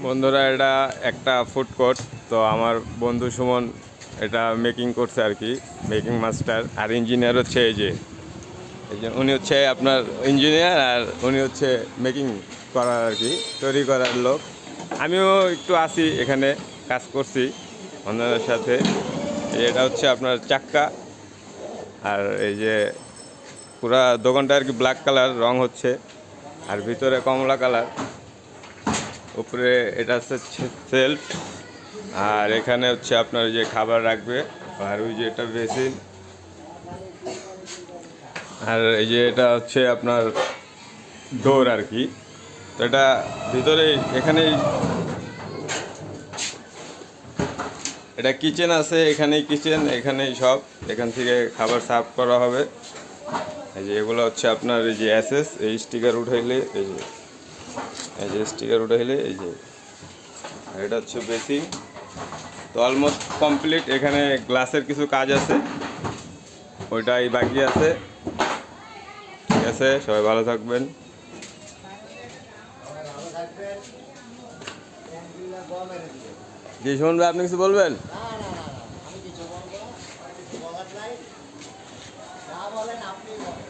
বন্ধুরা, এটা একটা ফুড কোর্ট। তো আমার বন্ধু সুমন এটা মেকিং করছে আর কি, মেকিং মাস্টার। আর ইঞ্জিনিয়ার হচ্ছে এই যে উনি হচ্ছে আপনার ইঞ্জিনিয়ার, আর উনি হচ্ছে মেকিং করার আর কি, তৈরি করার লোক। আমিও একটু আসি এখানে, কাজ করছি অন্যদের সাথে। এটা হচ্ছে আপনার চাক্কা, আর এই যে পুরা দোকানটা আর কি ব্ল্যাক কালার রং হচ্ছে, আর ভিতরে কমলা কালার। উপরে এটা হচ্ছে সেলফ, আর এখানে হচ্ছে আপনার যে খাবার রাখবে, আর ওই যে এটা বেসিন, আর এই যে এটা হচ্ছে আপনার ডোর আর কি। তো এটা ভিতরে এখানেই এটা কিচেন আছে, এখানেই কিচেন, এখানেই সব। এখান থেকে খাবার সার্ভ করা হবে। এই যে এগুলো হচ্ছে আপনার এই যে এসএস, এই স্টিকার উঠাইলে এই যে স্টিকার উঠাইলে এই যে, আর এটা হচ্ছে বেসিং। তো অলমোস্ট কমপ্লিট। এখানে গ্লাসের কিছু কাজ আছে, ওইটাই বাকি আছে। ঠিক আছে, সবাই ভালো থাকবেন। জি শুনুন ভাই, আপনি কিছু বলবেন? আমি কিছু বলবো, কিছু বলার নাই, যা বলেন আপনি বলেন।